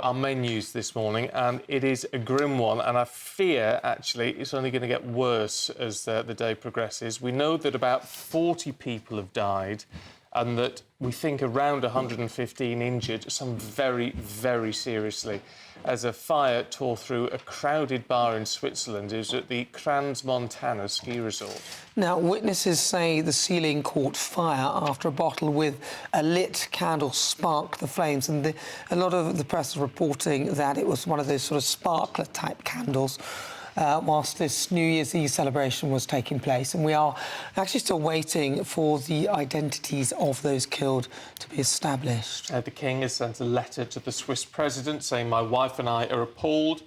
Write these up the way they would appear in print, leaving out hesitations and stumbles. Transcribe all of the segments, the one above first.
Our main news this morning, and it is a grim one, and I fear, actually, it's only going to get worse as the day progresses. We know that about 40 people have died and that we think around 115 injured, some very, very seriously, as a fire tore through a crowded bar in Switzerland. It was at the Crans-Montana ski resort. Now, witnesses say the ceiling caught fire after a bottle with a lit candle sparked the flames, and a lot of the press is reporting that it was one of those sort of sparkler-type candles whilst this New Year's Eve celebration was taking place. And we are actually still waiting for the identities of those killed to be established. The King has sent a letter to the Swiss president saying, "My wife and I are appalled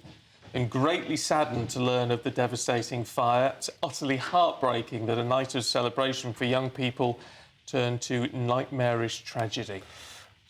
and greatly saddened to learn of the devastating fire. It's utterly heartbreaking that a night of celebration for young people turned to nightmarish tragedy."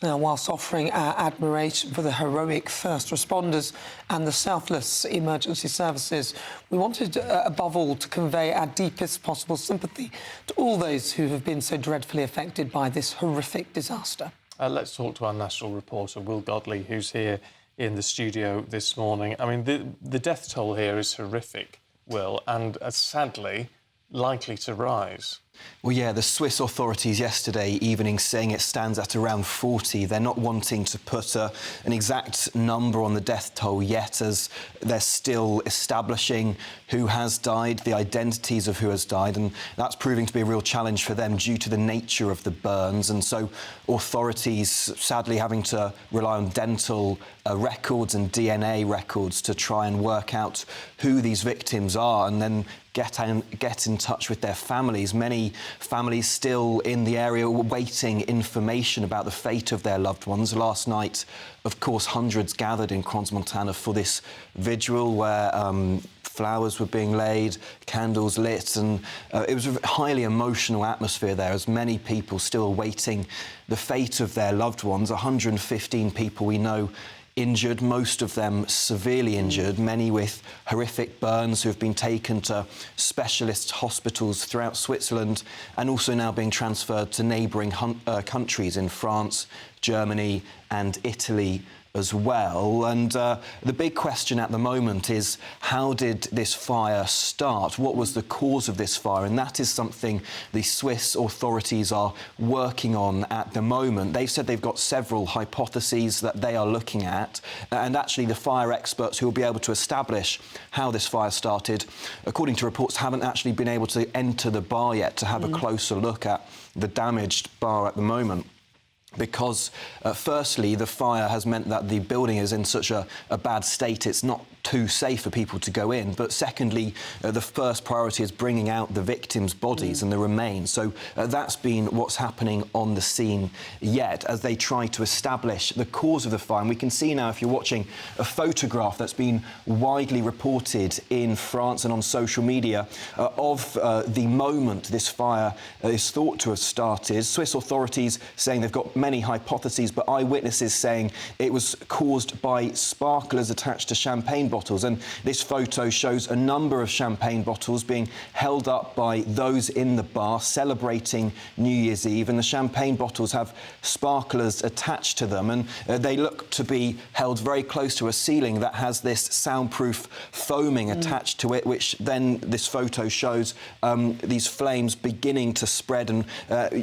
Now, whilst offering our admiration for the heroic first responders and the selfless emergency services, we wanted, above all, to convey our deepest possible sympathy to all those who have been so dreadfully affected by this horrific disaster. Let's talk to our national reporter, Will Godley, who's here in the studio this morning. I mean, the death toll here is horrific, Will, and sadly likely to rise. Well, yeah, the Swiss authorities yesterday evening saying it stands at around 40. They're not wanting to put an exact number on the death toll yet, as they're still establishing who has died, the identities of who has died, and that's proving to be a real challenge for them due to the nature of the burns. And so authorities, sadly, having to rely on dental records and DNA records to try and work out who these victims are, and then get in touch with their families. Many families still in the area waiting information about the fate of their loved ones. Last night, of course, hundreds gathered in Crans-Montana for this vigil where flowers were being laid, candles lit, and it was a highly emotional atmosphere there, as many people still awaiting the fate of their loved ones. 115 people we know injured, most of them severely injured, many with horrific burns who have been taken to specialist hospitals throughout Switzerland and also now being transferred to neighbouring countries in France, Germany and Italy as well. And the big question at the moment is, how did this fire start? What was the cause of this fire? And that is something the Swiss authorities are working on at the moment. They've said they've got several hypotheses that they are looking at, and actually the fire experts who will be able to establish how this fire started, according to reports, haven't actually been able to enter the bar yet to have a closer look at the damaged bar at the moment. Because, firstly, the fire has meant that the building is in such a bad state, it's not too safe for people to go in. But secondly, the first priority is bringing out the victims' bodies and the remains. So that's been what's happening on the scene yet, as they try to establish the cause of the fire. And we can see now, if you're watching, a photograph that's been widely reported in France and on social media of the moment this fire is thought to have started. Swiss authorities saying they've got many hypotheses, but eyewitnesses saying it was caused by sparklers attached to champagne bottles. And this photo shows a number of champagne bottles being held up by those in the bar celebrating New Year's Eve, and the champagne bottles have sparklers attached to them, and they look to be held very close to a ceiling that has this soundproof foaming attached to it, which then this photo shows these flames beginning to spread. And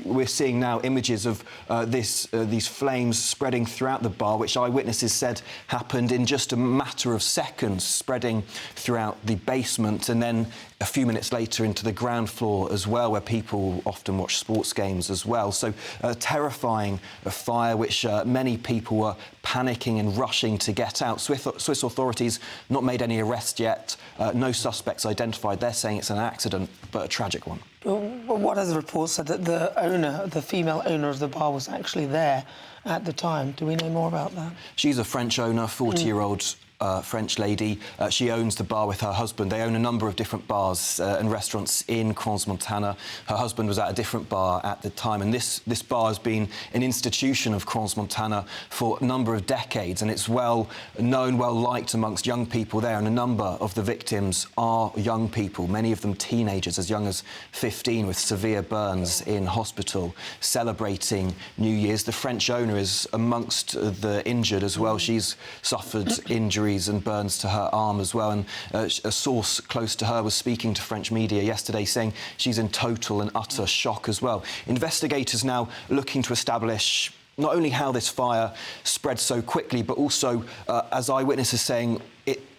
we're seeing now images of these flames spreading throughout the bar, which eyewitnesses said happened in just a matter of seconds, spreading throughout the basement and then a few minutes later into the ground floor as well, where people often watch sports games as well. So terrifying a fire which many people were panicking and rushing to get out. Swiss authorities not made any arrests yet, no suspects identified. They're saying it's an accident, but a tragic one. What has the report said that the female owner of the bar was actually there at the time? Do we know more about that? She's a French owner, 40-year-old French lady. She owns the bar with her husband. They own a number of different bars and restaurants in Crans-Montana. Her husband was at a different bar at the time, and this bar has been an institution of Crans-Montana for a number of decades, and it's well known, well liked amongst young people there, and a number of the victims are young people, many of them teenagers as young as 15 with severe burns in hospital, celebrating New Year's. The French owner is amongst the injured as well. She's suffered injuries and burns to her arm as well, and a source close to her was speaking to French media yesterday saying she's in total and utter shock as well. Investigators now looking to establish not only how this fire spread so quickly, but also, as eyewitnesses saying,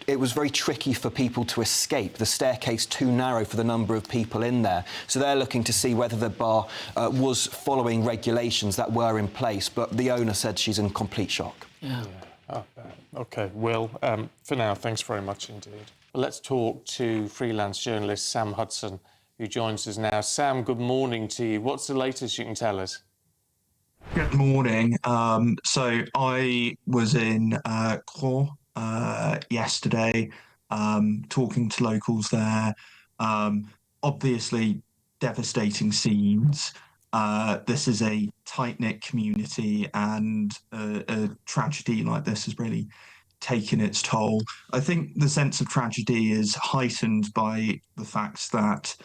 it was very tricky for people to escape, the staircase too narrow for the number of people in there. So they're looking to see whether the bar was following regulations that were in place, but the owner said she's in complete shock. Yeah. Oh, OK, Will, for now, thanks very much indeed. Well, let's talk to freelance journalist Sam Hudson, who joins us now. Sam, good morning to you. What's the latest you can tell us? Good morning. So I was in Caen yesterday, talking to locals there. Obviously, devastating scenes. This is a tight-knit community, and a tragedy like this has really taken its toll. I think the sense of tragedy is heightened by the fact that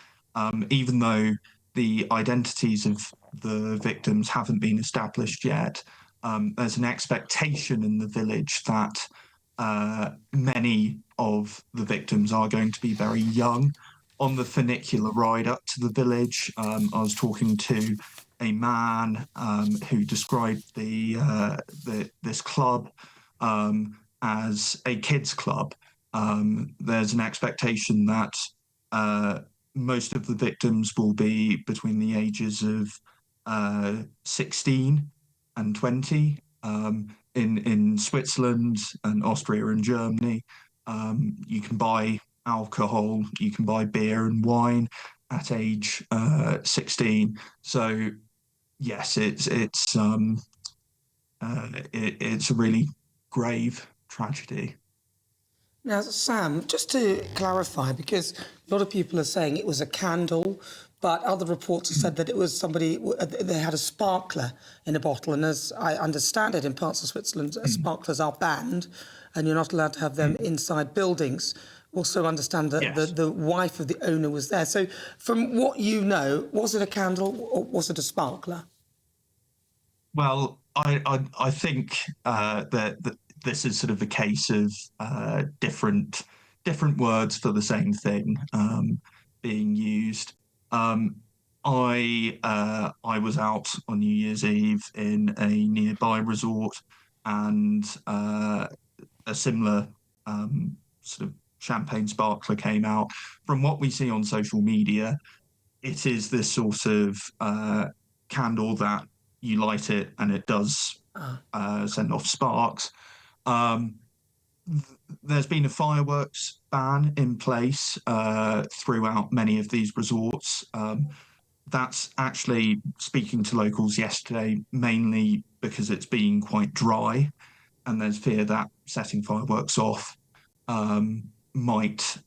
even though the identities of the victims haven't been established yet, there's an expectation in the village that many of the victims are going to be very young. On the funicular ride up to the village, I was talking to a man who described this club as a kids' club. There's an expectation that most of the victims will be between the ages of 16 and 20. In Switzerland and Austria and Germany, you can buy alcohol, you can buy beer and wine at age 16. So yes, it's a really grave tragedy. Now, Sam, just to clarify, because a lot of people are saying it was a candle, but other reports have said that it was somebody, they had a sparkler in a bottle, and as I understand it, in parts of Switzerland, sparklers are banned, and you're not allowed to have them inside buildings. Also understand that Yes. the wife of the owner was there. So from what you know, was it a candle or was it a sparkler? Well, I think that this is sort of a case of different words for the same thing being used. I was out on New Year's Eve in a nearby resort, and a similar sort of champagne sparkler came out. From what we see on social media, it is this sort of candle that you light it and it does send off sparks. There's been a fireworks ban in place throughout many of these resorts. That's actually, speaking to locals yesterday, mainly because it's been quite dry, and there's fear that setting fireworks off might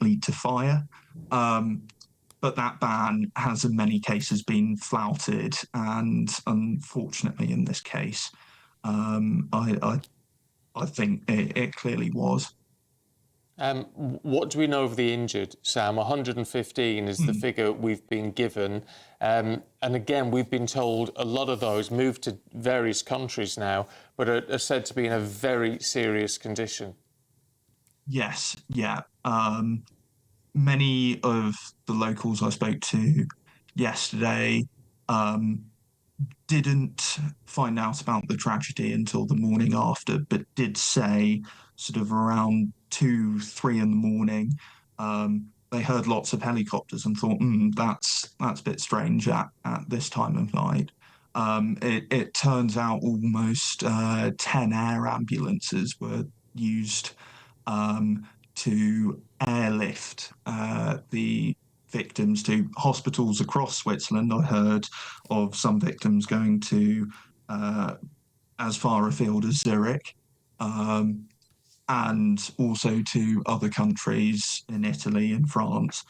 lead to fire. But that ban has in many cases been flouted, and unfortunately in this case, I think it clearly was. What do we know of the injured, Sam? 115 is the figure we've been given. And again, we've been told a lot of those moved to various countries now, but are said to be in a very serious condition. Yes, yeah. Many of the locals I spoke to yesterday didn't find out about the tragedy until the morning after, but did say sort of around 2-3 in the morning, they heard lots of helicopters and thought, that's a bit strange at this time of night. It turns out almost 10 air ambulances were used to airlift the victims to hospitals across Switzerland. I heard of some victims going to as far afield as Zurich. and also to other countries in Italy and France.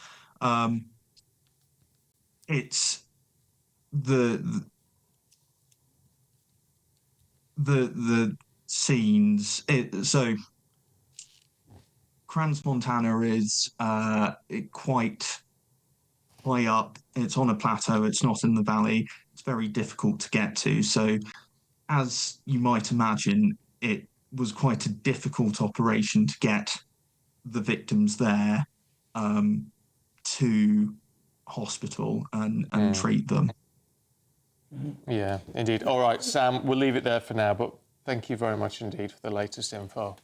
It's the scenes. So Crans Montana is quite high up. It's on a plateau. It's not in the valley. It's very difficult to get to. So, as you might imagine, it was quite a difficult operation to get the victims there to hospital and treat them. Yeah, indeed. All right, Sam, we'll leave it there for now, but thank you very much indeed for the latest info.